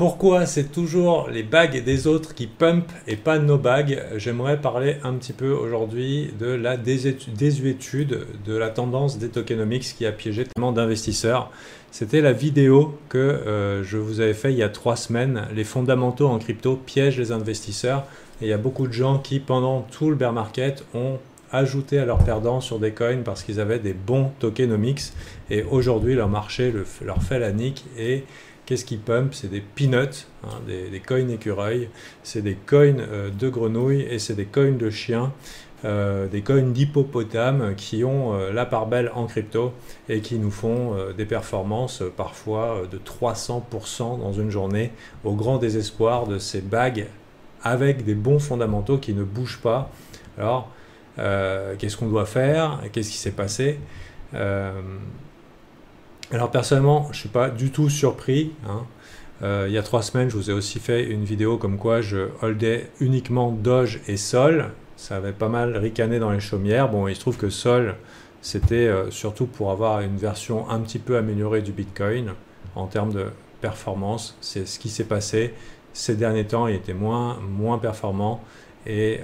Pourquoi c'est toujours les bagues des autres qui pump et pas nos bagues? J'aimerais parler un petit peu aujourd'hui de la désuétude de la tendance des tokenomics qui a piégé tellement d'investisseurs. C'était la vidéo que je vous avais fait il y a 3 semaines. Les fondamentaux en crypto piègent les investisseurs. Et il y a beaucoup de gens qui, pendant tout le bear market, ont ajouté à leurs perdants sur des coins parce qu'ils avaient des bons tokenomics. Et aujourd'hui, leur marché leur fait la nique. Et qu'est-ce qui pump? C'est des peanuts, hein, des coins écureuils, c'est des coins de grenouilles et c'est des coins de chiens, des coins d'hippopotame qui ont la part belle en crypto et qui nous font des performances parfois de 300% dans une journée, au grand désespoir de ces bagues avec des bons fondamentaux qui ne bougent pas. Alors, qu'est-ce qu'on doit faire? Qu'est-ce qui s'est passé? Alors personnellement, je ne suis pas du tout surpris, hein. Il y a 3 semaines, je vous ai aussi fait une vidéo comme quoi je holdais uniquement Doge et Sol. Ça avait pas mal ricané dans les chaumières. Bon, il se trouve que Sol, c'était surtout pour avoir une version un petit peu améliorée du Bitcoin en termes de performance. C'est ce qui s'est passé. Ces derniers temps, il était moins performant et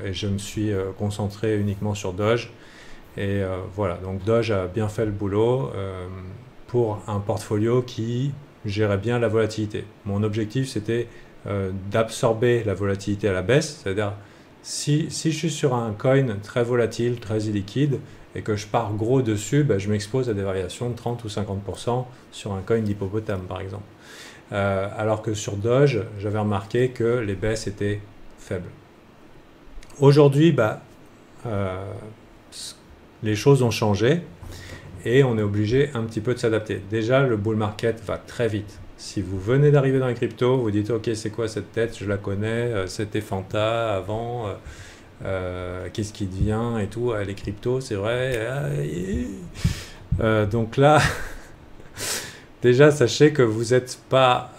je me suis concentré uniquement sur Doge. Et voilà, donc Doge a bien fait le boulot pour un portfolio qui gérait bien la volatilité. Mon objectif, c'était d'absorber la volatilité à la baisse, c'est-à-dire si je suis sur un coin très volatile, très illiquide, et que je pars gros dessus, ben, je m'expose à des variations de 30 ou 50% sur un coin d'hippopotame, par exemple. Alors que sur Doge, j'avais remarqué que les baisses étaient faibles. Aujourd'hui, les choses ont changé et on est obligé un petit peu de s'adapter. Déjà, le bull market va très vite. Si vous venez d'arriver dans les cryptos, vous dites « Ok, c'est quoi cette tête? Je la connais, c'était Fanta avant, qu'est-ce qui devient et tout, les cryptos, c'est vrai. » Donc là, déjà, sachez que vous n'êtes pas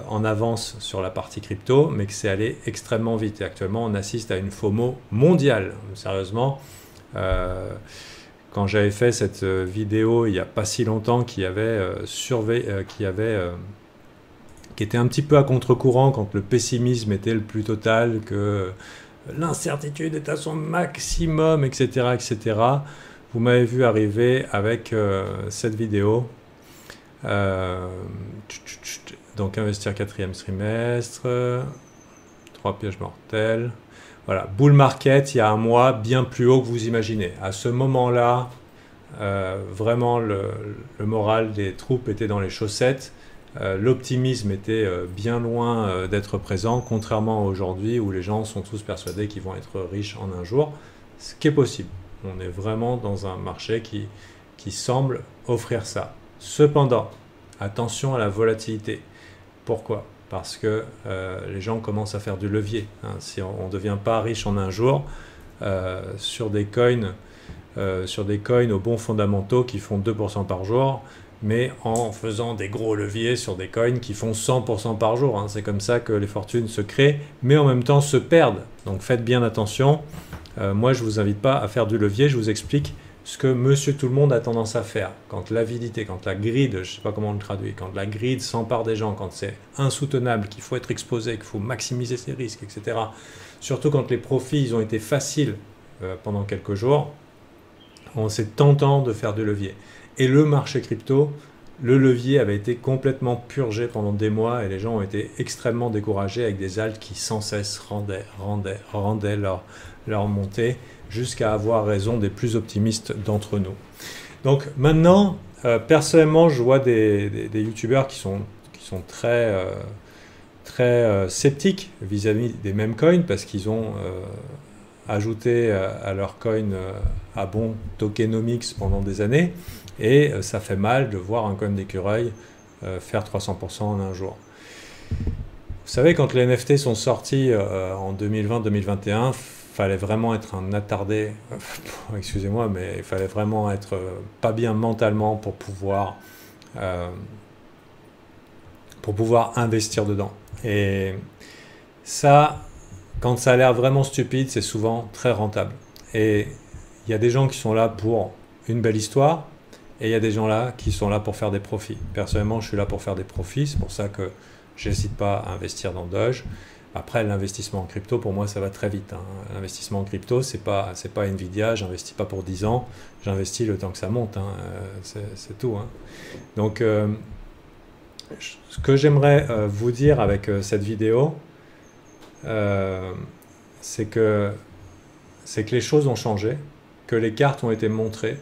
en avance sur la partie crypto, mais que c'est allé extrêmement vite. Et actuellement, on assiste à une FOMO mondiale, sérieusement. Quand j'avais fait cette vidéo il n'y a pas si longtemps qui était un petit peu à contre-courant quand le pessimisme était le plus total, que l'incertitude est à son maximum, etc., etc. Vous m'avez vu arriver avec cette vidéo. Donc investir 4e trimestre, 3 pièges mortels. Voilà, bull market, il y a un mois, bien plus haut que vous imaginez. À ce moment-là, vraiment le moral des troupes était dans les chaussettes. L'optimisme était bien loin d'être présent, contrairement à aujourd'hui où les gens sont tous persuadés qu'ils vont être riches en un jour, ce qui est possible. On est vraiment dans un marché qui semble offrir ça. Cependant, attention à la volatilité. Pourquoi ? Parce que les gens commencent à faire du levier. Hein. Si on ne devient pas riche en un jour, sur des coins aux bons fondamentaux qui font 2% par jour, mais en faisant des gros leviers sur des coins qui font 100% par jour. Hein. C'est comme ça que les fortunes se créent, mais en même temps se perdent. Donc faites bien attention. Moi, je ne vous invite pas à faire du levier, je vous explique ce que monsieur tout le monde a tendance à faire. Quand l'avidité, quand la greed, je ne sais pas comment on le traduit, quand la greed s'empare des gens, quand c'est insoutenable, qu'il faut être exposé, qu'il faut maximiser ses risques, etc. Surtout quand les profits ils ont été faciles pendant quelques jours, c'est tentant de faire du levier. Et le marché crypto, le levier avait été complètement purgé pendant des mois et les gens ont été extrêmement découragés avec des alts qui sans cesse rendaient leur montée, jusqu'à avoir raison des plus optimistes d'entre nous. Donc maintenant, personnellement, je vois des youtubeurs qui sont très sceptiques vis-à-vis des mêmes coins parce qu'ils ont ajouté à leur coin à bon tokenomics pendant des années et ça fait mal de voir un coin d'écureuil faire 300% en un jour. Vous savez, quand les NFT sont sortis en 2020-2021, fallait vraiment être un attardé, excusez-moi, mais il fallait vraiment être pas bien mentalement pour pouvoir investir dedans. Et ça, quand ça a l'air vraiment stupide, c'est souvent très rentable. Et il y a des gens qui sont là pour une belle histoire, et il y a des gens là qui sont là pour faire des profits. Personnellement, je suis là pour faire des profits, c'est pour ça que j'hésite pas à investir dans Doge. Après, l'investissement en crypto, pour moi, ça va très vite. Hein. L'investissement en crypto, c'est pas Nvidia, j'investis pas pour 10 ans, j'investis le temps que ça monte, hein. C'est tout. Hein. Donc, ce que j'aimerais vous dire avec cette vidéo, c'est que les choses ont changé, que les cartes ont été montrées,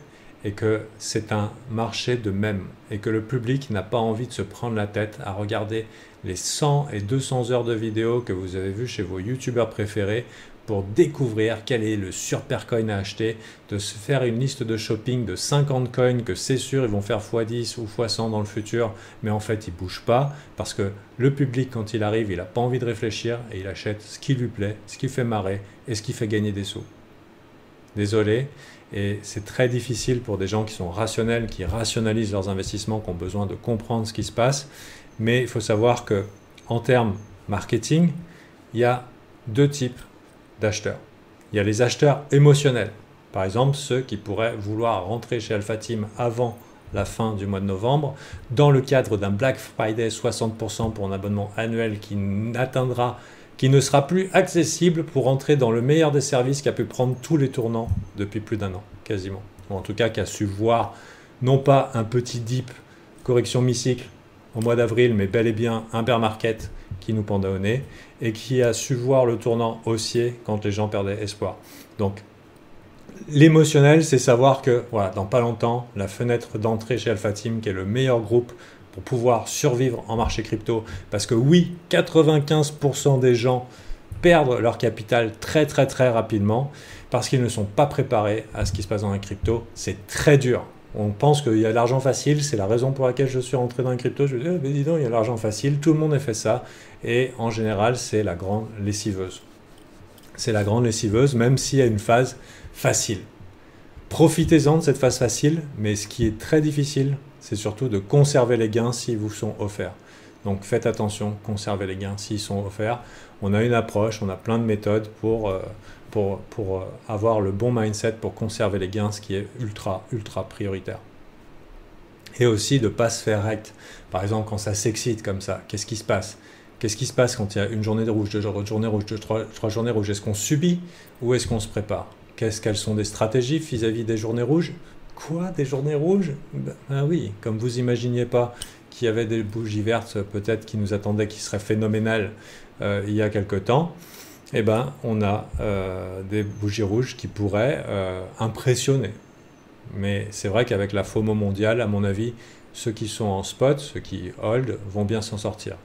et que c'est un marché de mèmes, et que le public n'a pas envie de se prendre la tête à regarder les 100 et 200 heures de vidéos que vous avez vues chez vos youtubeurs préférés pour découvrir quel est le super coin à acheter, de se faire une liste de shopping de 50 coins que c'est sûr ils vont faire x10 ou x100 dans le futur, mais en fait ils ne bougent pas, parce que le public quand il arrive, il n'a pas envie de réfléchir et il achète ce qui lui plaît, ce qui fait marrer et ce qui fait gagner des sous. Désolé. Et c'est très difficile pour des gens qui sont rationnels, qui rationalisent leurs investissements, qui ont besoin de comprendre ce qui se passe. Mais il faut savoir qu'en termes marketing, il y a deux types d'acheteurs. Il y a les acheteurs émotionnels. Par exemple, ceux qui pourraient vouloir rentrer chez Alpha Team avant la fin du mois de novembre, dans le cadre d'un Black Friday 60% pour un abonnement annuel qui ne sera plus accessible pour entrer dans le meilleur des services qui a pu prendre tous les tournants depuis plus d'1 an, quasiment. Ou en tout cas, qui a su voir, non pas un petit dip, correction mi-cycle au mois d'avril, mais bel et bien un bear market qui nous pendait au nez, et qui a su voir le tournant haussier quand les gens perdaient espoir. Donc, l'émotionnel, c'est savoir que, voilà, dans pas longtemps, la fenêtre d'entrée chez Alpha Team, qui est le meilleur groupe pour pouvoir survivre en marché crypto, parce que oui, 95% des gens perdent leur capital très très très rapidement parce qu'ils ne sont pas préparés à ce qui se passe dans la crypto. C'est très dur. On pense qu'il y a l'argent facile, c'est la raison pour laquelle je suis rentré dans la crypto. Je me dis, mais dis donc, il y a l'argent facile, tout le monde a fait ça. Et en général, c'est la grande lessiveuse. C'est la grande lessiveuse, même s'il y a une phase facile. Profitez-en de cette phase facile, mais ce qui est très difficile, c'est surtout de conserver les gains s'ils vous sont offerts. Donc faites attention, conservez les gains s'ils sont offerts. On a une approche, on a plein de méthodes pour avoir le bon mindset pour conserver les gains, ce qui est ultra prioritaire. Et aussi de ne pas se faire rect. Par exemple, quand ça s'excite comme ça, qu'est-ce qui se passe? Qu'est-ce qui se passe quand il y a une journée de rouge, deux journées rouges, trois journées rouges? Est-ce qu'on subit ou est-ce qu'on se prépare? Quelles sont des stratégies vis-à-vis des journées rouges? Quoi, des journées rouges? Ben oui, comme vous n'imaginiez pas qu'il y avait des bougies vertes peut-être qui nous attendaient, qui seraient phénoménales il y a quelque temps, eh ben, on a des bougies rouges qui pourraient impressionner. Mais c'est vrai qu'avec la FOMO mondiale, à mon avis, ceux qui sont en spot, ceux qui hold, vont bien s'en sortir.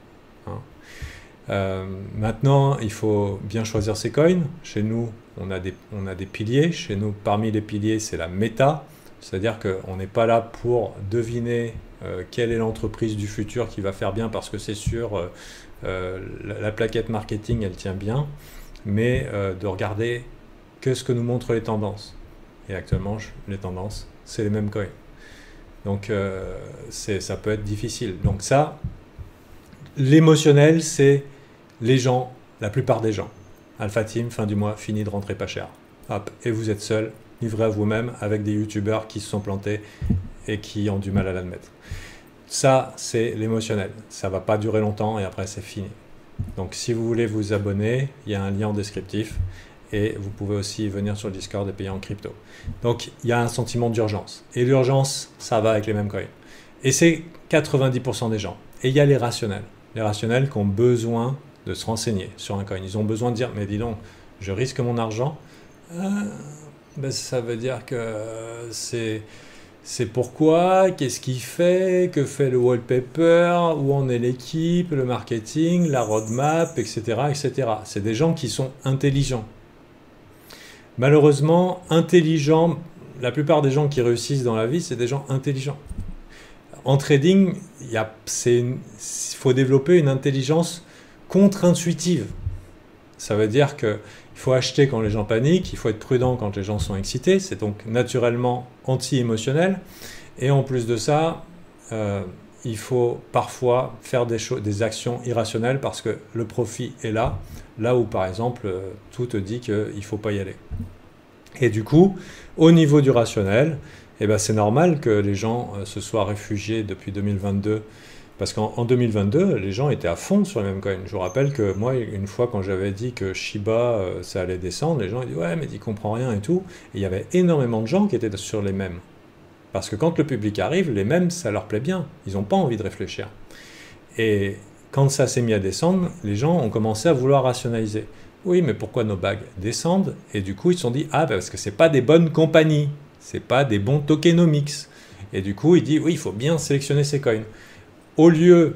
Hein. Maintenant, il faut bien choisir ses coins. Chez nous, on a des piliers. Chez nous, parmi les piliers, c'est la méta. C'est-à-dire qu'on n'est pas là pour deviner quelle est l'entreprise du futur qui va faire bien parce que c'est sûr, la plaquette marketing, elle tient bien, mais de regarder que ce que nous montrent les tendances. Et actuellement, les tendances, c'est les mêmes coins. Donc, ça peut être difficile. Donc ça, l'émotionnel, c'est les gens, la plupart des gens. Alpha Team, fin du mois, fini de rentrer pas cher. Hop, et vous êtes seul, livré à vous-même, avec des youtubeurs qui se sont plantés et qui ont du mal à l'admettre. Ça, c'est l'émotionnel. Ça ne va pas durer longtemps et après, c'est fini. Donc, si vous voulez vous abonner, il y a un lien en descriptif et vous pouvez aussi venir sur le Discord et payer en crypto. Donc, il y a un sentiment d'urgence. Et l'urgence, ça va avec les mêmes coins. Et c'est 90% des gens. Et il y a les rationnels. Les rationnels qui ont besoin de se renseigner sur un coin. Ils ont besoin de dire, mais dis donc, je risque mon argent. Ben, ça veut dire que c'est pourquoi, qu'est-ce qu'il fait, que fait le wallpaper, où en est l'équipe, le marketing, la roadmap, etc., etc. C'est des gens qui sont intelligents. Malheureusement, intelligents, la plupart des gens qui réussissent dans la vie, c'est des gens intelligents. En trading, il faut développer une intelligence contre-intuitive. Ça veut dire qu'il faut acheter quand les gens paniquent, il faut être prudent quand les gens sont excités, c'est donc naturellement anti-émotionnel. Et en plus de ça, il faut parfois faire des actions irrationnelles parce que le profit est là où par exemple tout te dit qu'il ne faut pas y aller. Et du coup, au niveau du rationnel, eh ben, c'est normal que les gens se soient réfugiés depuis 2022 Parce qu'en 2022, les gens étaient à fond sur les mêmes coins. Je vous rappelle que moi, une fois, quand j'avais dit que Shiba, ça allait descendre, les gens ils disaient ouais, mais tu comprends rien et tout. Et il y avait énormément de gens qui étaient sur les mêmes. Parce que quand le public arrive, les mêmes, ça leur plaît bien. Ils n'ont pas envie de réfléchir. Et quand ça s'est mis à descendre, les gens ont commencé à vouloir rationaliser. Oui, mais pourquoi nos bagues descendent? Et du coup, ils se sont dit, ah, parce que c'est pas des bonnes compagnies, c'est pas des bons tokenomics. Et du coup, il dit, oui, il faut bien sélectionner ces coins. Au lieu,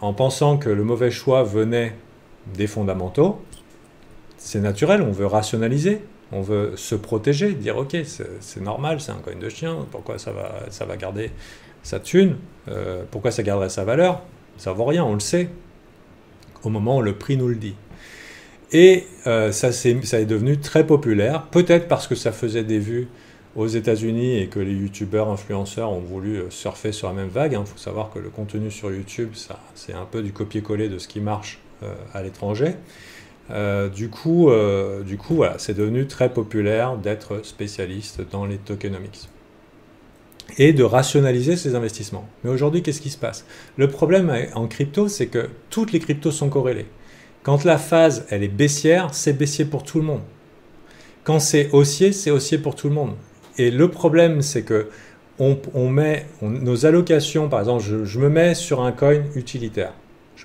en pensant que le mauvais choix venait des fondamentaux, c'est naturel, on veut rationaliser, on veut se protéger, dire, ok, c'est normal, c'est un coin de chien, pourquoi ça va garder sa thune, pourquoi ça garderait sa valeur? Ça vaut rien, on le sait, au moment où le prix nous le dit. Et ça est devenu très populaire, peut-être parce que ça faisait des vues aux États-Unis et que les youtubeurs, influenceurs ont voulu surfer sur la même vague. Il faut savoir que le contenu sur YouTube, c'est un peu du copier-coller de ce qui marche à l'étranger. Du coup, voilà, c'est devenu très populaire d'être spécialiste dans les tokenomics et de rationaliser ses investissements. Mais aujourd'hui, qu'est-ce qui se passe? Le problème en crypto, c'est que toutes les cryptos sont corrélées. Quand la phase elle est baissière, c'est baissier pour tout le monde. Quand c'est haussier pour tout le monde. Et le problème, c'est que nos allocations, par exemple, je me mets sur un coin utilitaire. Je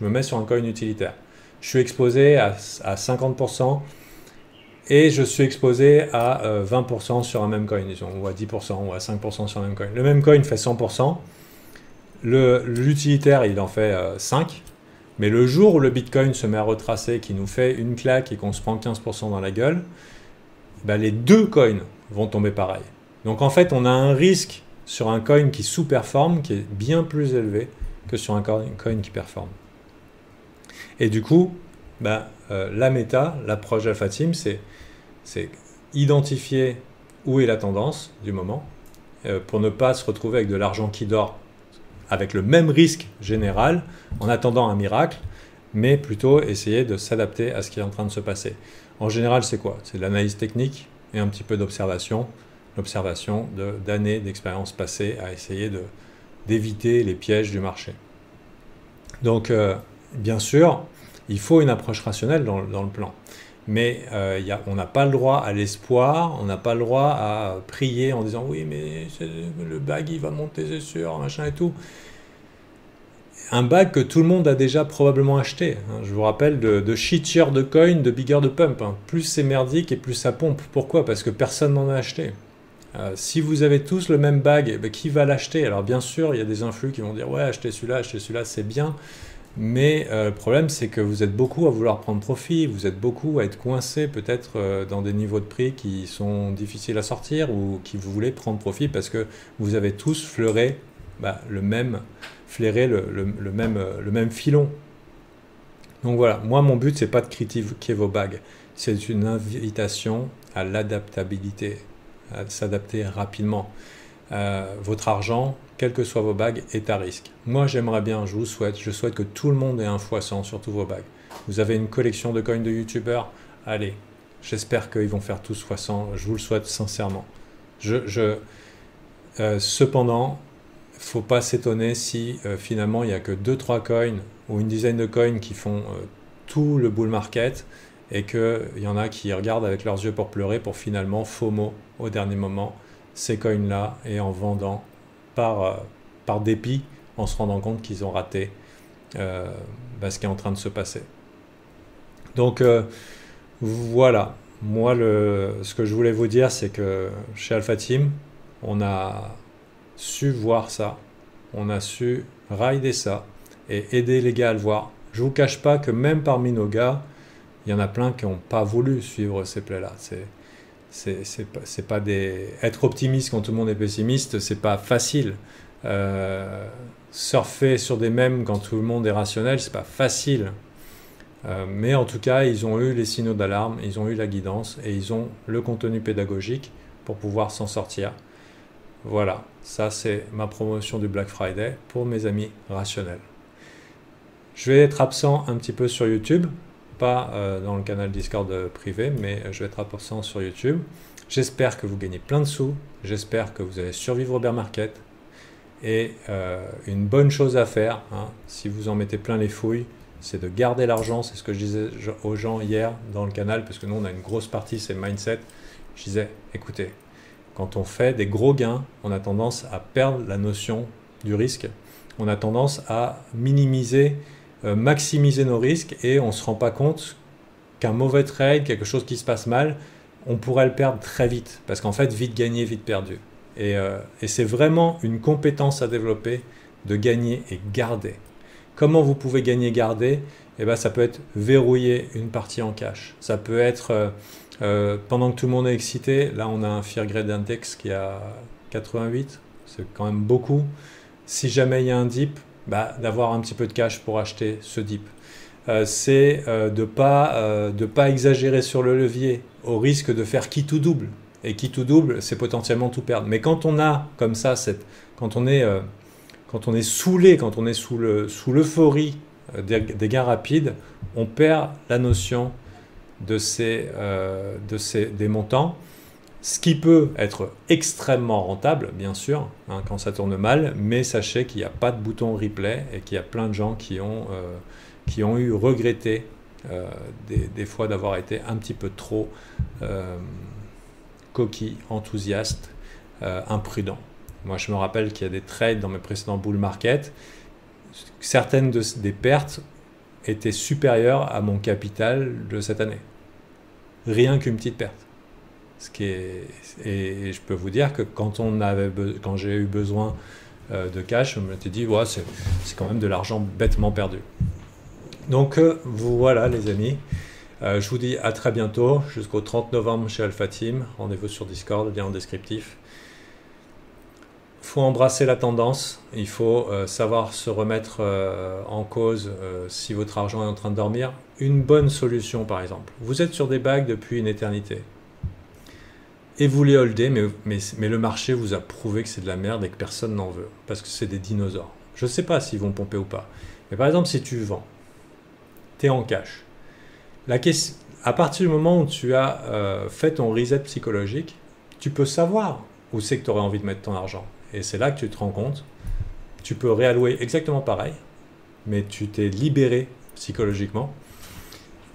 suis exposé à 50% et je suis exposé à 20% sur un même coin, disons, ou à 10% ou à 5% sur un même coin. Le même coin fait 100%, l'utilitaire il en fait 5%, mais le jour où le Bitcoin se met à retracer, qui nous fait une claque et qu'on se prend 15% dans la gueule, ben les deux coins vont tomber pareil. Donc en fait, on a un risque sur un coin qui sous-performe qui est bien plus élevé que sur un coin qui performe. Et du coup, la méta, l'approche Alpha Team, c'est identifier où est la tendance du moment pour ne pas se retrouver avec de l'argent qui dort avec le même risque général en attendant un miracle, mais plutôt essayer de s'adapter à ce qui est en train de se passer. En général, c'est quoi? C'est de l'analyse technique et un petit peu d'observation. L'observation d'années d'expérience passée à essayer d'éviter les pièges du marché. Donc, bien sûr, il faut une approche rationnelle dans le plan. Mais on n'a pas le droit à l'espoir, on n'a pas le droit à prier en disant « Oui, mais le bag, il va monter, c'est sûr, machin et tout ». Un bag que tout le monde a déjà probablement acheté. Je vous rappelle de shittier de coin, de bigger de pump. Plus c'est merdique et plus ça pompe. Pourquoi? Parce que personne n'en a acheté. Si vous avez tous le même bag, qui va l'acheter? Alors bien sûr, il y a des influx qui vont dire « Ouais, achetez celui-là, c'est bien ». Mais le problème, c'est que vous êtes beaucoup à vouloir prendre profit, vous êtes beaucoup à être coincé peut-être dans des niveaux de prix qui sont difficiles à sortir ou qui vous voulez prendre profit parce que vous avez tous flairé le même filon. Donc voilà, moi mon but c'est pas de critiquer vos bagues, c'est une invitation à l'adaptabilité, à s'adapter rapidement. Votre argent, quels que soient vos bagues, est à risque. Moi, j'aimerais bien, je souhaite que tout le monde ait un x100 sur tous vos bagues. Vous avez une collection de coins de youtubeurs, allez, j'espère qu'ils vont faire tous x100, je vous le souhaite sincèrement. Cependant, il ne faut pas s'étonner si finalement il n'y a que 2-3 coins ou une dizaine de coins qui font tout le bull market et qu'il y en a qui regardent avec leurs yeux pour pleurer pour finalement FOMO au dernier moment ces coins-là et en vendant par dépit, en se rendant compte qu'ils ont raté ce qui est en train de se passer. Donc voilà, moi ce que je voulais vous dire, c'est que chez Alpha Team, on a su voir ça, on a su rider ça et aider les gars à le voir. Je ne vous cache pas que même parmi nos gars, il y en a plein qui n'ont pas voulu suivre ces plays-là. C'est pas être optimiste quand tout le monde est pessimiste, c'est pas facile. Surfer sur des mèmes quand tout le monde est rationnel, c'est pas facile. Mais en tout cas, ils ont eu les signaux d'alarme, ils ont eu la guidance et ils ont le contenu pédagogique pour pouvoir s'en sortir. Voilà, ça c'est ma promotion du Black Friday pour mes amis rationnels. Je vais être absent un petit peu sur YouTube, pas dans le canal Discord privé, mais je vais être absent sur YouTube. J'espère que vous gagnez plein de sous, j'espère que vous allez survivre au bear market Et une bonne chose à faire, hein, si vous en mettez plein les fouilles, c'est de garder l'argent. C'est ce que je disais aux gens hier dans le canal, parce que nous on a une grosse partie, c'est mindset. Je disais, écoutez, quand on fait des gros gains, on a tendance à perdre la notion du risque. On a tendance à minimiser, maximiser nos risques, et on ne se rend pas compte qu'un mauvais trade, quelque chose qui se passe mal, on pourrait le perdre très vite. Parce qu'en fait, vite gagné, vite perdu. Et c'est vraiment une compétence à développer de gagner et garder. Comment vous pouvez gagner et garder? Eh ben, ça peut être verrouiller une partie en cash. Ça peut être, pendant que tout le monde est excité, là on a un Fear Grade Index qui a 88, c'est quand même beaucoup. Si jamais il y a un dip, bah, d'avoir un petit peu de cash pour acheter ce dip. C'est de pas exagérer sur le levier au risque de faire qui tout double. Et qui tout double, c'est potentiellement tout perdre. Mais quand on a comme ça, quand on est saoulé, quand on est sous l'euphorie des gains rapides, on perd la notion des montants, ce qui peut être extrêmement rentable, bien sûr, hein, quand ça tourne mal, mais sachez qu'il n'y a pas de bouton replay et qu'il y a plein de gens qui ont eu regretté des fois d'avoir été un petit peu trop coquille, enthousiaste, imprudent. Moi, je me rappelle qu'il y a des trades dans mes précédents bull market. Certaines des pertes étaient supérieures à mon capital de cette année. Rien qu'une petite perte. Et je peux vous dire que quand j'ai eu besoin de cash, je me suis dit, ouais, c'est quand même de l'argent bêtement perdu. Donc, voilà les amis. Je vous dis à très bientôt, jusqu'au 30 novembre chez Alpha Team. Rendez-vous sur Discord, lien en descriptif. Il faut embrasser la tendance, il faut savoir se remettre en cause si votre argent est en train de dormir. Une bonne solution par exemple, vous êtes sur des bagues depuis une éternité et vous les holdez, mais le marché vous a prouvé que c'est de la merde et que personne n'en veut, parce que c'est des dinosaures. Je ne sais pas s'ils vont pomper ou pas, mais par exemple si tu vends, tu es en cash. À partir du moment où tu as fait ton reset psychologique, tu peux savoir où c'est que tu aurais envie de mettre ton argent. Et c'est là que tu te rends compte, tu peux réallouer exactement pareil, mais tu t'es libéré psychologiquement.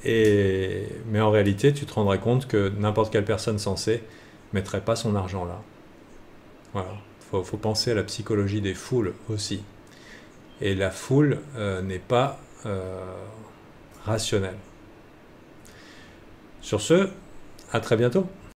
Mais en réalité, tu te rendrais compte que n'importe quelle personne sensée ne mettrait pas son argent là. Voilà. Faut penser à la psychologie des foules aussi. Et la foule n'est pas rationnelle. Sur ce, à très bientôt.